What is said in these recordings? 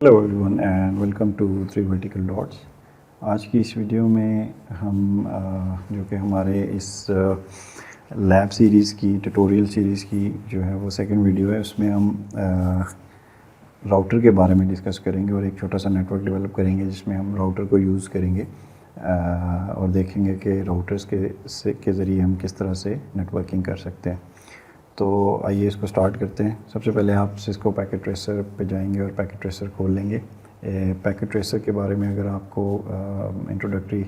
Hello everyone and welcome to three vertical dots. आज की इस वीडियो में हम जो कि हमारे इस लैब सीरीज़ की ट्यूटोरियल सीरीज़ की जो है वो सेकंड वीडियो है, उसमें हम राउटर के बारे में डिस्कस करेंगे और एक छोटा सा नेटवर्क डेवलप करेंगे जिसमें हम राउटर को यूज़ करेंगे और देखेंगे कि राउटर्स के ज़रिए हम किस तरह से नेटवर्किंग कर सकते हैं। तो आइए इसको स्टार्ट करते हैं। सबसे पहले आप सिस्को पैकेट ट्रेसर पे जाएंगे और पैकेट ट्रेसर खोल लेंगे। पैकेट ट्रेसर के बारे में अगर आपको इंट्रोडक्टरी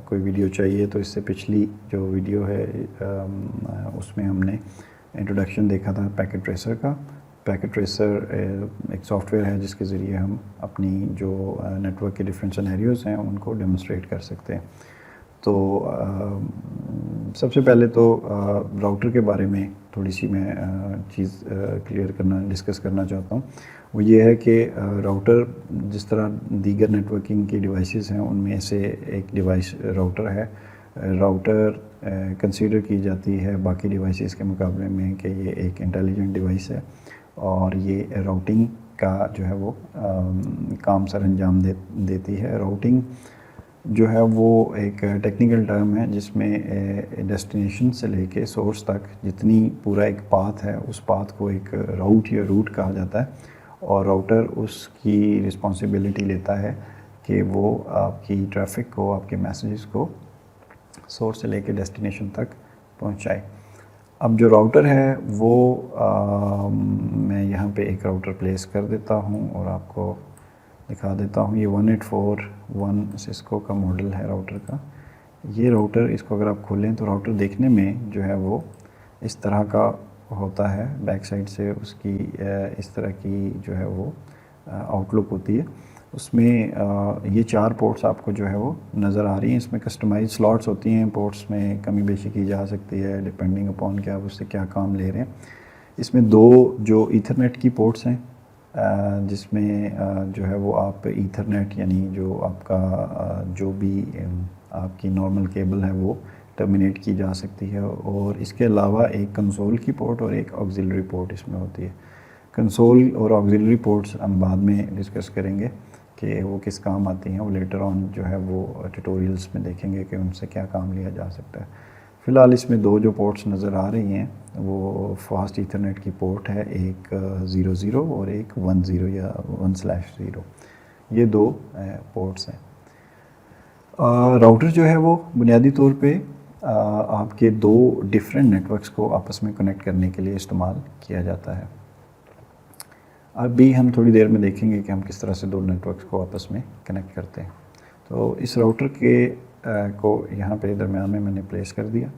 कोई वीडियो चाहिए तो इससे पिछली जो वीडियो है उसमें हमने इंट्रोडक्शन देखा था पैकेट ट्रेसर का। पैकेट ट्रेसर एक सॉफ्टवेयर है जिसके ज़रिए हम अपनी जो नेटवर्क के डिफरेंट सिनेरियोज़ हैं उनको डेमोन्स्ट्रेट कर सकते हैं। तो सबसे पहले तो राउटर के बारे में थोड़ी सी मैं चीज़ डिस्कस करना चाहता हूँ। वो ये है कि राउटर जिस तरह दीगर नेटवर्किंग की डिवाइसेस हैं उनमें से एक डिवाइस राउटर है। राउटर कंसीडर की जाती है बाकी डिवाइसेस के मुकाबले में कि ये एक इंटेलिजेंट डिवाइस है और ये राउटिंग का जो है वो काम सर अंजाम देती है। राउटिंग जो है वो एक टेक्निकल टर्म है जिसमें डेस्टिनेशन से लेके सोर्स तक जितनी पूरा एक पाथ है उस पाथ को एक राउट या रूट कहा जाता है और राउटर उसकी रिस्पॉन्सिबिलिटी लेता है कि वो आपकी ट्रैफिक को, आपके मैसेजेस को सोर्स से लेके डेस्टिनेशन तक पहुंचाए। अब जो राउटर है वो मैं यहाँ पे एक राउटर प्लेस कर देता हूँ और आपको दिखा देता हूँ। ये 1841 सिस्को का मॉडल है राउटर का। ये राउटर, इसको अगर आप खोलें तो राउटर देखने में जो है वो इस तरह का होता है। बैक साइड से उसकी इस तरह की जो है वो आउटलुक होती है। उसमें ये 4 पोर्ट्स आपको जो है वो नज़र आ रही हैं। इसमें कस्टमाइज स्लॉट्स होती हैं, पोर्ट्स में कमी बेशी की जा सकती है डिपेंडिंग अपॉन कि आप उससे क्या काम ले रहे हैं। इसमें 2 जो ईथरनेट की पोर्ट्स हैं जिसमें जो है वो आप ईथरनेट यानी जो आपका जो भी आपकी नॉर्मल केबल है वो टर्मिनेट की जा सकती है और इसके अलावा एक कंसोल की पोर्ट और एक ऑक्सिलरी पोर्ट इसमें होती है। कंसोल और ऑक्सिलरी पोर्ट्स हम बाद में डिस्कस करेंगे कि वो किस काम आती हैं। वो लेटर ऑन जो है वो ट्यूटोरियल्स में देखेंगे कि उनसे क्या काम लिया जा सकता है। फ़िलहाल इसमें 2 जो पोर्ट्स नज़र आ रही हैं वो फास्ट ईथरनेट की पोर्ट है, एक 00 और एक 10 या 1/0। ये 2 पोर्ट्स हैं। राउटर जो है वो बुनियादी तौर पे आपके 2 डिफरेंट नेटवर्क्स को आपस में कनेक्ट करने के लिए इस्तेमाल किया जाता है। अभी हम थोड़ी देर में देखेंगे कि हम किस तरह से 2 नेटवर्क्स को आपस में कनेक्ट करते हैं। तो इस राउटर के को यहाँ पे दरम्यान में मैंने प्लेस कर दिया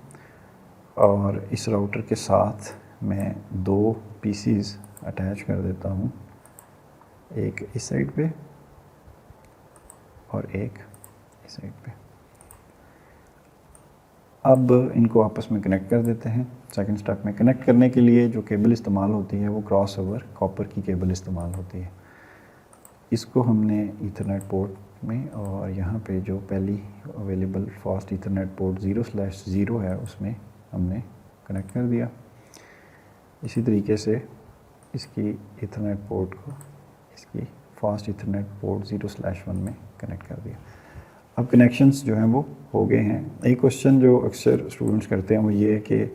और इस राउटर के साथ मैं 2 पीसीज अटैच कर देता हूँ, एक इस साइड पे और एक इस साइड पे। अब इनको आपस में कनेक्ट कर देते हैं। सेकंड स्टेप में कनेक्ट करने के लिए जो केबल इस्तेमाल होती है वो क्रॉस ओवर कॉपर की केबल इस्तेमाल होती है। इसको हमने ईथरनेट पोर्ट में और यहाँ पे जो पहली अवेलेबल फास्ट ईथरनेट पोर्ट 0/0 है उसमें हमने कनेक्ट कर दिया। इसी तरीके से इसकी ईथरनेट पोर्ट को इसकी फास्ट ईथरनेट पोर्ट 0/1 में कनेक्ट कर दिया। अब कनेक्शंस जो हैं वो हो गए हैं। एक क्वेश्चन जो अक्सर स्टूडेंट्स करते हैं वो ये है कि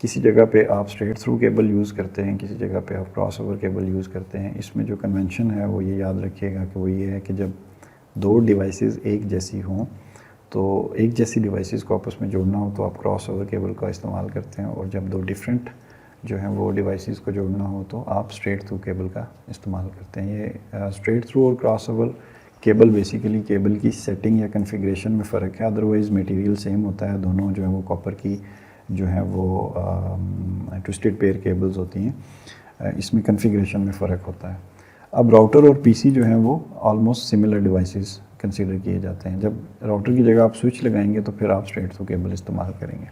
किसी जगह पे आप स्ट्रेट थ्रू केबल यूज़ करते हैं, किसी जगह पे आप क्रॉस ओवर केबल यूज़ करते हैं। इसमें जो कन्वेंशन है वो ये याद रखिएगा कि वो ये है कि जब 2 डिवाइसेस एक जैसी हों तो एक जैसी डिवाइसेस को आपस में जोड़ना हो तो आप क्रॉस ओवर केबल का इस्तेमाल करते हैं और जब 2 डिफरेंट जो हैं वो डिवाइसेस को जोड़ना हो तो आप स्ट्रेट थ्रू केबल का इस्तेमाल करते हैं। ये स्ट्रेट थ्रू और cross over cable basically cable की सेटिंग या कन्फिग्रेशन में फ़र्क है, अदरवाइज़ मटेरियल सेम होता है। दोनों जो है वो कॉपर की जो है वो ट्विस्टेड पेयर केबल्स होती हैं। इसमें कन्फिग्रेशन में फ़र्क होता है। अब राउटर और पीसी जो हैं वो ऑलमोस्ट सिमिलर डिवाइसेस कंसीडर किए जाते हैं। जब राउटर की जगह आप स्विच लगाएंगे तो फिर आप स्ट्रेट थ्रू केबल इस्तेमाल करेंगे।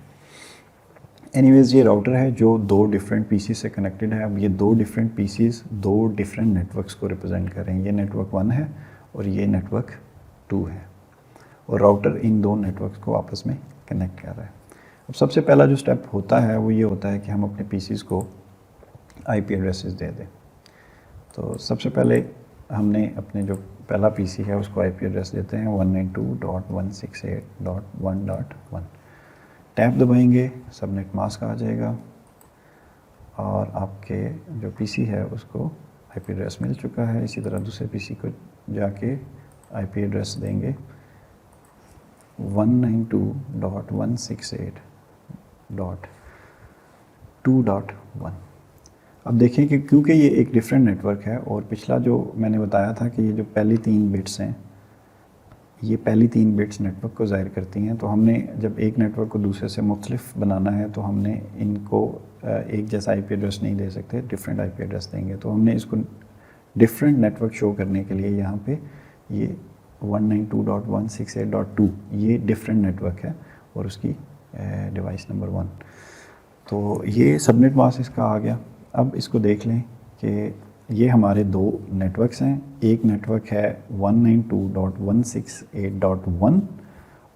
एनीवेज़ ये राउटर है जो 2 डिफरेंट पीसी से कनेक्टेड है। अब ये 2 डिफरेंट पीसीज 2 डिफरेंट नेटवर्क्स को रिप्रेजेंट कर रहे हैं। ये नेटवर्क 1 है और ये नेटवर्क 2 है और राउटर इन 2 नेटवर्क्स को आपस में कनेक्ट कर रहा है। अब सबसे पहला जो स्टेप होता है वो ये होता है कि हम अपने पीसीज को आईपी एड्रेसेस दे दें। तो सबसे पहले हमने अपने जो पहला पीसी है उसको आईपी एड्रेस देते हैं 192.168.1.1। टैब दबाएंगे, सबनेट मास्क आ जाएगा और आपके जो पीसी है उसको आईपी एड्रेस मिल चुका है। इसी तरह दूसरे पीसी को जाके आईपी एड्रेस देंगे 192.168.2.1। अब देखें कि क्योंकि ये एक डिफरेंट नेटवर्क है और पिछला जो मैंने बताया था कि ये जो पहली 3 बिट्स हैं, ये पहली 3 बिट्स नेटवर्क को ज़ाहिर करती हैं, तो हमने जब एक नेटवर्क को दूसरे से मुख्तलिफ बनाना है तो हमने इनको एक जैसा आईपी एड्रेस नहीं दे सकते, डिफरेंट आईपी एड्रेस देंगे। तो हमने इसको डिफरेंट नेटवर्क शो करने के लिए यहाँ पे ये 192.168.2 ये डिफरेंट नेटवर्क है और उसकी डिवाइस नंबर 1। तो ये सबनेट मास्क इसका आ गया। अब इसको देख लें कि ये हमारे 2 नेटवर्क्स हैं। एक नेटवर्क है 192.168.1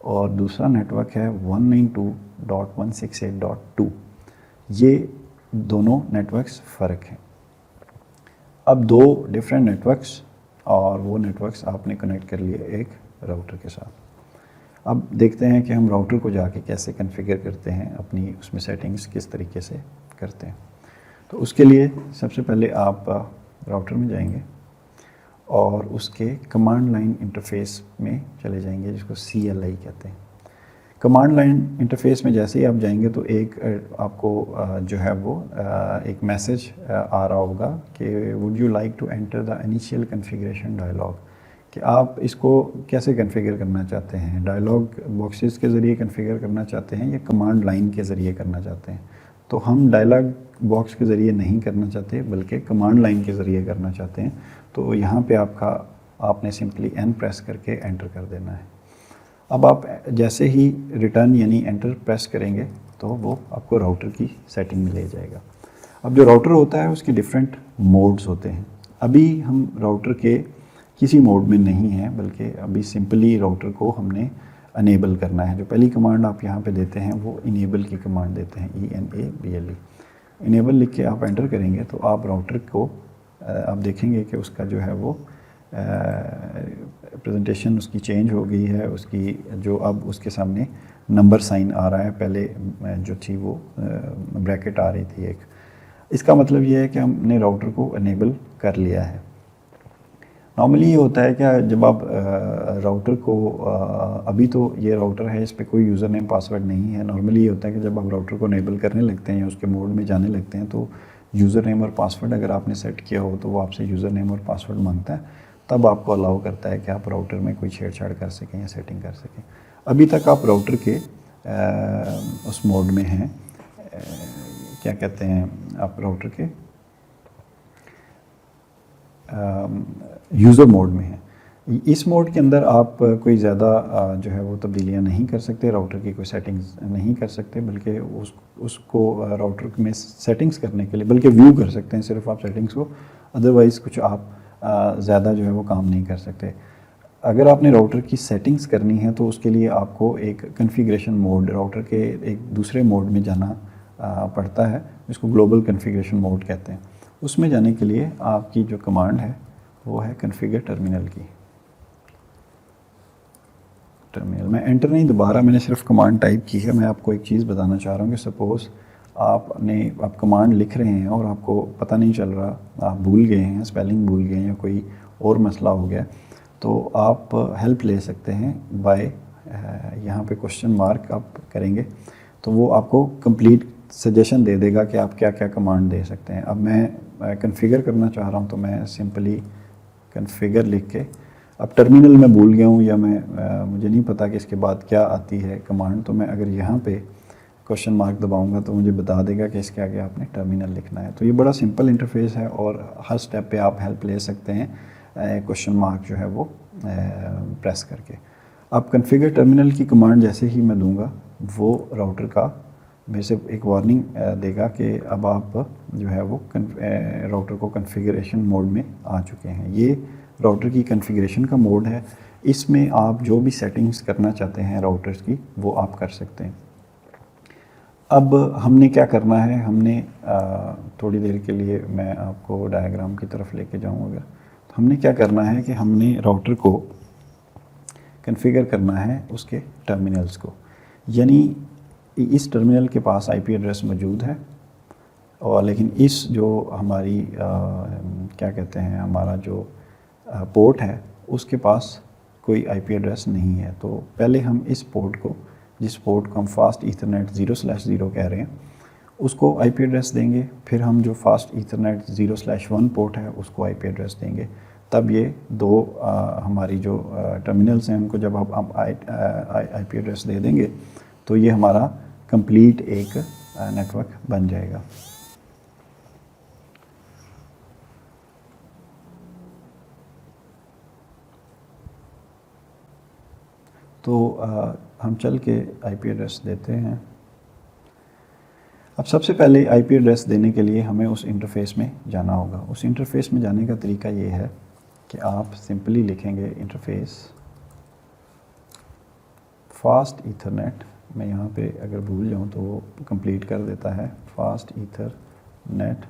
और दूसरा नेटवर्क है 192.168.2। ये दोनों नेटवर्क्स फ़र्क हैं। अब 2 डिफरेंट नेटवर्क्स और वो नेटवर्क्स आपने कनेक्ट कर लिए एक राउटर के साथ। अब देखते हैं कि हम राउटर को जाके कैसे कॉन्फ़िगर करते हैं, अपनी उसमें सेटिंग्स किस तरीके से करते हैं। तो उसके लिए सबसे पहले आप राउटर में जाएंगे और उसके कमांड लाइन इंटरफेस में चले जाएंगे, जिसको CLI कहते हैं। कमांड लाइन इंटरफेस में जैसे ही आप जाएंगे तो एक आपको जो है वो एक मैसेज आ रहा होगा कि would you like to enter the initial configuration dialog, कि आप इसको कैसे कॉन्फ़िगर करना चाहते हैं, डायलॉग बॉक्सेस के ज़रिए कॉन्फ़िगर करना चाहते हैं या कमांड लाइन के ज़रिए करना चाहते हैं। तो हम डायलॉग बॉक्स के ज़रिए नहीं करना चाहते बल्कि कमांड लाइन के ज़रिए करना चाहते हैं। तो यहाँ पे आपने सिंपली N प्रेस करके एंटर कर देना है। अब आप जैसे ही रिटर्न यानी एंटर प्रेस करेंगे तो वो आपको राउटर की सेटिंग में ले जाएगा। अब जो राउटर होता है उसके डिफरेंट मोड्स होते हैं। अभी हम राउटर के किसी मोड में नहीं हैं, बल्कि अभी सिंपली राउटर को हमने अनेबल करना है। जो पहली कमांड आप यहाँ पे देते हैं वो इनेबल की कमांड देते हैं, ENABLE। इनेबल लिख के आप एंटर करेंगे तो आप राउटर को आप देखेंगे कि उसका जो है वो प्रेजेंटेशन उसकी चेंज हो गई है। उसकी जो अब उसके सामने नंबर साइन आ रहा है, पहले जो थी वो ब्रैकेट आ रही थी एक। इसका मतलब ये है कि हमने राउटर को अनेबल कर लिया है। नॉर्मली ये होता है कि जब आप राउटर को अभी तो ये राउटर है, इस पर कोई यूज़र नेम पासवर्ड नहीं है। नॉर्मली ये होता है कि जब आप राउटर को अनेबल करने लगते हैं या उसके मोड में जाने लगते हैं तो यूज़र नेम और पासवर्ड अगर आपने सेट किया हो तो वो आपसे यूज़र नेम और पासवर्ड मांगता है, तब आपको अलाउ करता है कि आप राउटर में कोई छेड़छाड़ कर सकें या सेटिंग कर सकें। अभी तक आप राउटर के उस मोड में हैं, क्या कहते हैं, आप राउटर के यूज़र मोड में हैं। इस मोड के अंदर आप कोई ज़्यादा जो है वो तब्दीलियाँ नहीं कर सकते, राउटर की कोई सेटिंग्स नहीं कर सकते, बल्कि उसको राउटर में सेटिंग्स करने के लिए बल्कि व्यू कर सकते हैं सिर्फ आप सेटिंग्स को, अदरवाइज़ कुछ आप ज़्यादा जो है वो काम नहीं कर सकते। अगर आपने राउटर की सेटिंग्स करनी है तो उसके लिए आपको एक कॉन्फ़िगरेशन मोड, राउटर के एक दूसरे मोड में जाना पड़ता है, जिसको ग्लोबल कॉन्फ़िगरेशन मोड कहते हैं। उसमें जाने के लिए आपकी जो कमांड है वो है कॉन्फ़िगर टर्मिनल की। टर्मिनल में एंटर नहीं दोबारा, मैंने सिर्फ कमांड टाइप की है। मैं आपको एक चीज़ बताना चाह रहा हूँ कि सपोज़ आप कमांड लिख रहे हैं और आपको पता नहीं चल रहा, आप भूल गए हैं, स्पेलिंग भूल गए हैं या कोई और मसला हो गया, तो आप हेल्प ले सकते हैं बाय यहाँ पे क्वेश्चन मार्क आप करेंगे तो वो आपको कंप्लीट सजेशन दे देगा कि आप क्या क्या कमांड दे सकते हैं। अब मैं कॉन्फ़िगर करना चाह रहा हूँ तो मैं सिंपली कॉन्फ़िगर लिख के, अब टर्मिनल में भूल गया हूँ या मुझे नहीं पता कि इसके बाद क्या आती है कमांड, तो मैं अगर यहाँ पे क्वेश्चन मार्क दबाऊंगा तो मुझे बता देगा कि इसके आगे आपने टर्मिनल लिखना है। तो ये बड़ा सिंपल इंटरफेस है और हर स्टेप पे आप हेल्प ले सकते हैं क्वेश्चन मार्क जो है वो प्रेस करके। अब कॉन्फ़िगर टर्मिनल की कमांड जैसे ही मैं दूंगा वो राउटर का मेरे से एक वार्निंग देगा कि अब आप जो है वो राउटर को कॉन्फ़िगरेशन मोड में आ चुके हैं। ये राउटर की कॉन्फ़िगरेशन का मोड है, इसमें आप जो भी सेटिंग्स करना चाहते हैं राउटर्स की वो आप कर सकते हैं। अब हमने क्या करना है, हमने थोड़ी देर के लिए मैं आपको डायग्राम की तरफ लेके जाऊँ अगर, तो हमने क्या करना है कि हमने राउटर को कॉन्फ़िगर करना है उसके टर्मिनल्स को, यानी इस टर्मिनल के पास आईपी एड्रेस मौजूद है और लेकिन इस जो हमारी क्या कहते हैं हमारा जो पोर्ट है उसके पास कोई आईपी एड्रेस नहीं है। तो पहले हम इस पोर्ट को, जिस पोर्ट को हम फास्ट ईथरनेट 0/0 कह रहे हैं, उसको आईपी एड्रेस देंगे। फिर हम जो फास्ट ईथरनेट 0/1 पोर्ट है उसको आईपी एड्रेस देंगे। तब ये दो हमारी जो टर्मिनल्स हैं उनको जब आप आईपी एड्रेस दे देंगे तो ये हमारा कंप्लीट एक नेटवर्क बन जाएगा। तो हम चल के आईपी एड्रेस देते हैं। अब सबसे पहले आईपी एड्रेस देने के लिए हमें उस इंटरफेस में जाना होगा। उस इंटरफेस में जाने का तरीका ये है कि आप सिंपली लिखेंगे इंटरफेस फास्ट ईथरनेट। मैं यहाँ पे अगर भूल जाऊँ तो वो कंप्लीट कर देता है, फास्ट ईथरनेट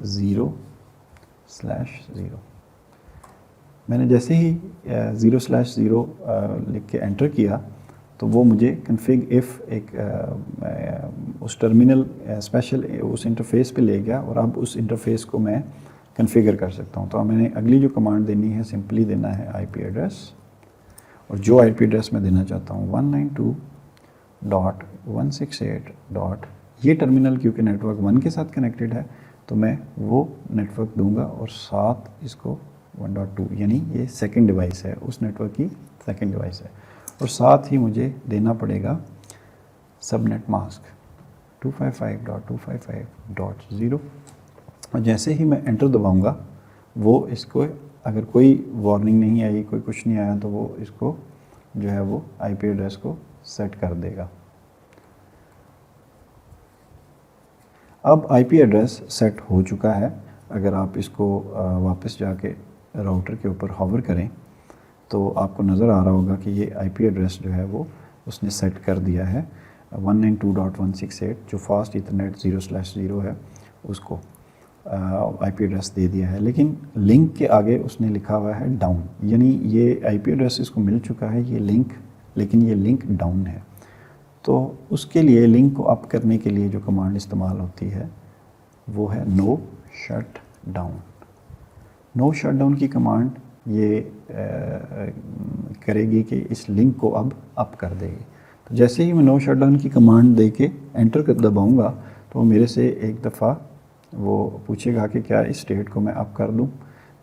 0/0। मैंने जैसे ही 0/0 लिख के एंटर किया तो वो मुझे कन्फिग इफ़ एक उस टर्मिनल स्पेशल उस इंटरफेस पे ले गया और अब उस इंटरफेस को मैं कन्फिगर कर सकता हूँ। तो मैंने अगली जो कमांड देनी है, सिंपली देना है आईपी एड्रेस, और जो आईपी एड्रेस मैं देना चाहता हूँ 192.168. ये टर्मिनल क्योंकि नेटवर्क 1 के साथ कनेक्टेड है तो मैं वो नेटवर्क दूंगा और साथ इसको 1.2 यानी ये सेकंड डिवाइस है, उस नेटवर्क की सेकंड डिवाइस है। और साथ ही मुझे देना पड़ेगा सबनेट मास्क 255.255.0। और जैसे ही मैं एंटर दबाऊंगा वो इसको, अगर कोई वार्निंग नहीं आई, कोई कुछ नहीं आया, तो वो इसको जो है वो आईपी एड्रेस को सेट कर देगा। अब आईपी एड्रेस सेट हो चुका है। अगर आप इसको वापस जाके राउटर के ऊपर हॉवर करें तो आपको नज़र आ रहा होगा कि ये आईपी एड्रेस जो है वो उसने सेट कर दिया है 192.168, जो फास्ट ईथरनेट 0/0 है उसको आईपी एड्रेस दे दिया है। लेकिन लिंक के आगे उसने लिखा हुआ है डाउन, यानी ये आईपी एड्रेस इसको मिल चुका है ये लिंक, लेकिन ये लिंक डाउन है। तो उसके लिए लिंक को अप करने के लिए जो कमांड इस्तेमाल होती है वो है no shut down. No shut down की कमांड ये करेगी कि इस लिंक को अब अप कर देगी। तो जैसे ही मैं नो शट डाउन की कमांड दे के एंटर कर दबाऊँगा तो वो मेरे से एक दफ़ा वो पूछेगा कि क्या इस स्टेट को मैं अप कर दूं।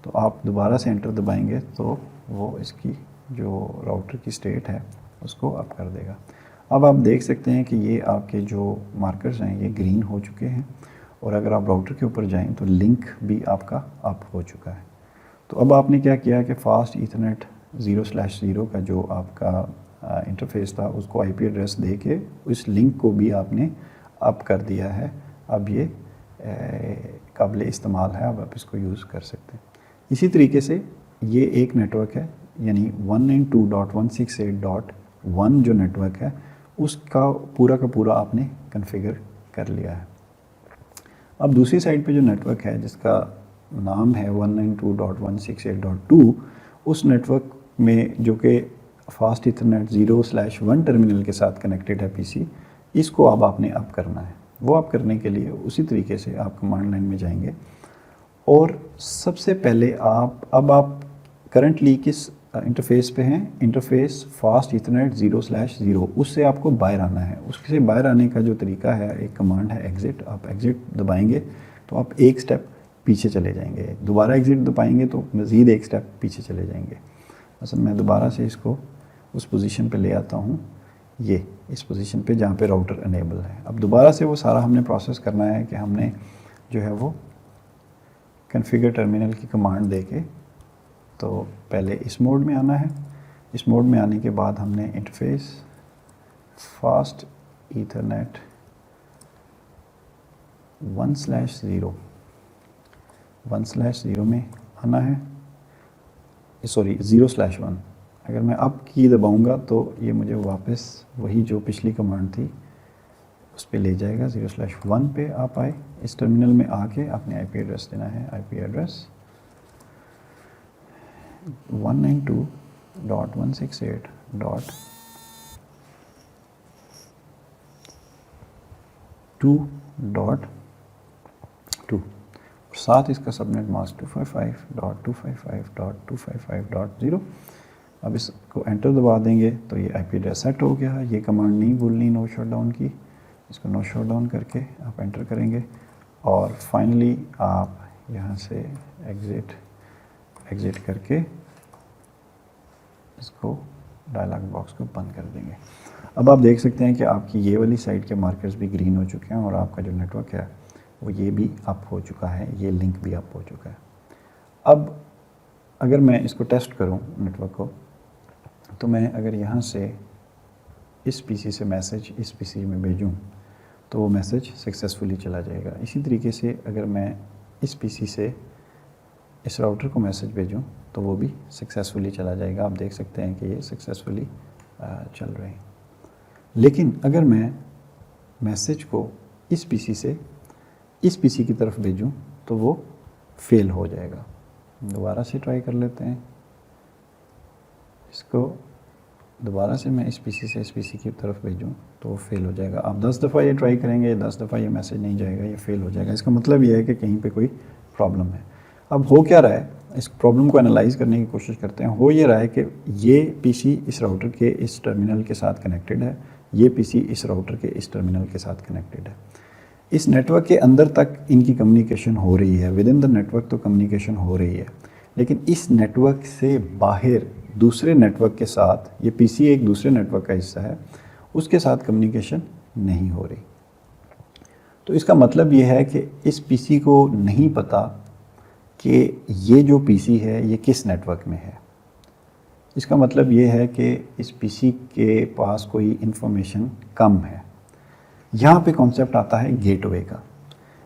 तो आप दोबारा से एंटर दबाएंगे तो वो इसकी जो राउटर की स्टेट है उसको अप कर देगा। अब आप देख सकते हैं कि ये आपके जो मार्कर्स हैं ये ग्रीन हो चुके हैं, और अगर आप राउटर के ऊपर जाएं तो लिंक भी आपका अप हो चुका है। तो अब आपने क्या किया कि फास्ट ईथरनेट 0/0 का जो आपका इंटरफेस था उसको आईपी एड्रेस दे के उस लिंक को भी आपने अप कर दिया है। अब ये काबिल इस्तेमाल है, अब आप इसको यूज़ कर सकते हैं। इसी तरीके से ये एक नेटवर्क है, यानी 192.168.1 जो नेटवर्क है उसका का पूरा आपने कॉन्फ़िगर कर लिया है। अब दूसरी साइड पे जो नेटवर्क है जिसका नाम है 192.168.2, उस नेटवर्क में जो कि फास्ट ईथरनेट 0/1 टर्मिनल के साथ कनेक्टेड है पीसी, इसको अब आपने अप करना है। वो आप करने के लिए उसी तरीके से आप कमांड लाइन में जाएंगे और सबसे पहले आप करंटली किस इंटरफेस पे हैं, इंटरफेस फास्ट ईथरनेट 0/0, उससे आपको बाहर आना है। उससे बाहर आने का जो तरीका है, एक कमांड है एग्ज़िट। आप एग्ज़िट दबाएंगे तो आप एक स्टेप पीछे चले जाएंगे, दोबारा एग्ज़िट दबाएंगे तो मज़ीद एक स्टेप पीछे चले जाएंगे। असल मैं दोबारा से इसको उस पोजीशन पे ले आता हूँ, ये इस पोजीशन पे जहाँ पे राउटर अनेबल है। अब दोबारा से वो सारा हमने प्रोसेस करना है कि हमने जो है वो कॉन्फ़िगर टर्मिनल की कमांड दे के तो पहले इस मोड में आना है। इस मोड में आने के बाद हमने इंटरफेस फास्ट ईथरनेट 1/0 में आना है, सॉरी 0/1। अगर मैं अप की दबाऊंगा तो ये मुझे वापस वही जो पिछली कमांड थी उस पे ले जाएगा। 0/1 पे आप आए, इस टर्मिनल में आके आपने आईपी एड्रेस देना है, आईपी एड्रेस 192.168.2.2 साथ इसका सबनेट मास्क 255.255.255.0। अब इसको एंटर दबा देंगे तो ये आईपी एड्रेस सेट हो गया। ये कमांड नहीं भूलनी नो शटडाउन की, इसको नो शटडाउन करके आप एंटर करेंगे और फाइनली आप यहाँ से एग्ज़िट करके इसको डायलॉग बॉक्स को बंद कर देंगे। अब आप देख सकते हैं कि आपकी ये वाली साइड के मार्कर्स भी ग्रीन हो चुके हैं और आपका जो नेटवर्क है वो ये भी अप हो चुका है, ये लिंक भी अप हो चुका है। अब अगर मैं इसको टेस्ट करूं नेटवर्क को, तो मैं अगर यहाँ से इस पीसी से मैसेज इस पीसी में भेजूं तो वो मैसेज सक्सेसफुली चला जाएगा। इसी तरीके से अगर मैं इस पीसी से इस राउटर को मैसेज भेजूं तो वो भी सक्सेसफुली चला जाएगा। आप देख सकते हैं कि ये सक्सेसफुली चल रहे हैं। लेकिन अगर मैं मैसेज को इस पीसी से इस पीसी की तरफ भेजूं तो वो फेल हो जाएगा। दोबारा से ट्राई कर लेते हैं इसको। दोबारा से मैं इस पीसी से इस पीसी की तरफ भेजूं तो वो फेल हो जाएगा। आप 10 दफ़ा ये ट्राई करेंगे, 10 दफ़ा ये मैसेज नहीं जाएगा, ये फेल हो जाएगा। इसका मतलब ये है कि कहीं पे कोई प्रॉब्लम है। अब हो क्या रहा है, इस प्रॉब्लम को एनालाइज करने की कोशिश करते हैं। हो ये रहा है कि ये पीसी इस राउटर के इस टर्मिनल के साथ कनेक्टेड है, ये पीसी इस राउटर के इस टर्मिनल के साथ कनेक्टेड है। इस नेटवर्क के अंदर तक इनकी कम्युनिकेशन हो रही है, विद इन द नेटवर्क तो कम्युनिकेशन हो रही है, लेकिन इस नेटवर्क से बाहर दूसरे नेटवर्क के साथ, ये पीसी एक दूसरे नेटवर्क का हिस्सा है, उसके साथ कम्युनिकेशन नहीं हो रही। तो इसका मतलब ये है कि इस पीसी को नहीं पता कि ये जो पीसी है ये किस नेटवर्क में है। इसका मतलब ये है कि इस पीसी के पास कोई इंफॉर्मेशन कम है। यहाँ पे कॉन्सेप्ट आता है गेटवे का।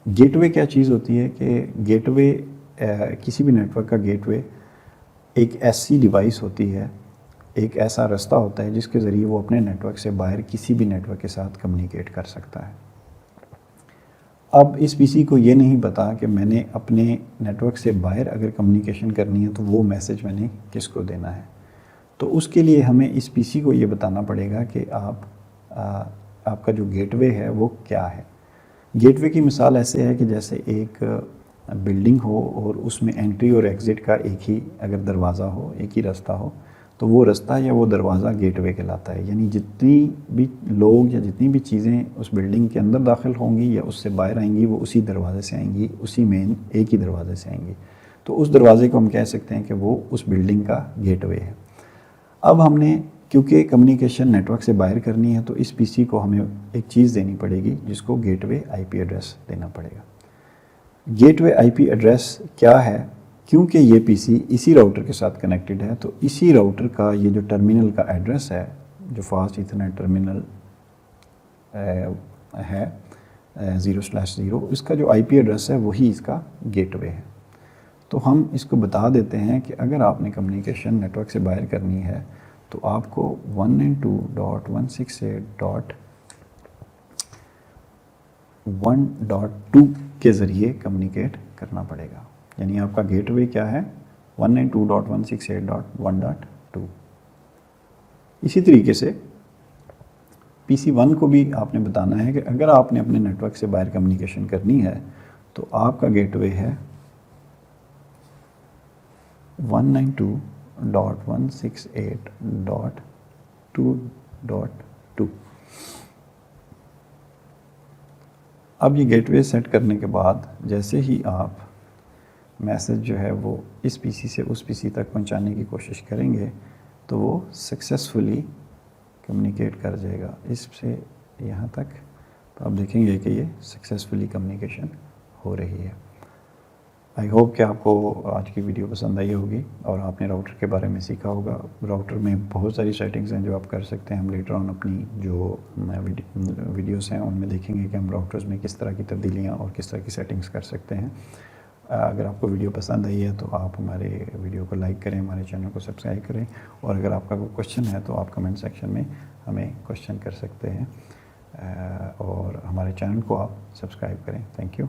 गेटवे क्या चीज़ होती है कि गेटवे किसी भी नेटवर्क का गेटवे एक ऐसी डिवाइस होती है, एक ऐसा रास्ता होता है जिसके ज़रिए वो अपने नेटवर्क से बाहर किसी भी नेटवर्क के साथ कम्युनिकेट कर सकता है। अब इस पीसी को ये नहीं पता कि मैंने अपने नेटवर्क से बाहर अगर कम्युनिकेशन करनी है तो वो मैसेज मैंने किसको देना है। तो उसके लिए हमें इस पीसी को ये बताना पड़ेगा कि आपका जो गेटवे है वो क्या है। गेटवे की मिसाल ऐसे है कि जैसे एक बिल्डिंग हो और उसमें एंट्री और एग्ज़िट का एक ही अगर दरवाज़ा हो, एक ही रास्ता हो, तो वो रास्ता या वो दरवाज़ा गेटवे कहलाता है। यानी जितनी भी लोग या जितनी भी चीज़ें उस बिल्डिंग के अंदर दाखिल होंगी या उससे बाहर आएंगी वो उसी दरवाज़े से आएंगी, उसी मेन एक ही दरवाज़े से आएंगी। तो उस दरवाज़े को हम कह सकते हैं कि वो उस बिल्डिंग का गेटवे है। अब हमने क्योंकि कम्युनिकेशन नेटवर्क से बाहर करनी है तो इस पीसी को हमें एक चीज़ देनी पड़ेगी जिसको गेटवे आईपी एड्रेस देना पड़ेगा। गेटवे आईपी एड्रेस क्या है, क्योंकि ये पीसी इसी राउटर के साथ कनेक्टेड है तो इसी राउटर का ये जो टर्मिनल का एड्रेस है, जो फास्ट ईथरनेट टर्मिनल है 0/0, इसका जो आईपी एड्रेस है वही इसका गेटवे है। तो हम इसको बता देते हैं कि अगर आपने कम्युनिकेशन नेटवर्क से बाहर करनी है तो आपको 192.168.1.2 के ज़रिए कम्युनिकेट करना पड़ेगा। यानी आपका गेटवे क्या है, 192.168.1.2। इसी तरीके से PC1 को भी आपने बताना है कि अगर आपने अपने नेटवर्क से बाहर कम्युनिकेशन करनी है तो आपका गेटवे है 192.168.2.2। अब ये गेटवे सेट करने के बाद जैसे ही आप मैसेज जो है वो इस पीसी से उस पीसी तक पहुंचाने की कोशिश करेंगे तो वो सक्सेसफुली कम्युनिकेट कर जाएगा इससे यहाँ तक। तो आप देखेंगे कि ये सक्सेसफुली कम्युनिकेशन हो रही है। आई होप कि आपको आज की वीडियो पसंद आई होगी और आपने राउटर के बारे में सीखा होगा। राउटर में बहुत सारी सेटिंग्स हैं जो आप कर सकते हैं। हम लेटर ऑन अपनी जो वीडियोस हैं उनमें देखेंगे कि हम राउटर्स में किस तरह की तब्दीलियाँ और किस तरह की सेटिंग्स कर सकते हैं। अगर आपको वीडियो पसंद आई है तो आप हमारे वीडियो को लाइक करें, हमारे चैनल को सब्सक्राइब करें और अगर आपका कोई क्वेश्चन है तो आप कमेंट सेक्शन में हमें क्वेश्चन कर सकते हैं और हमारे चैनल को आप सब्सक्राइब करें। Thank you.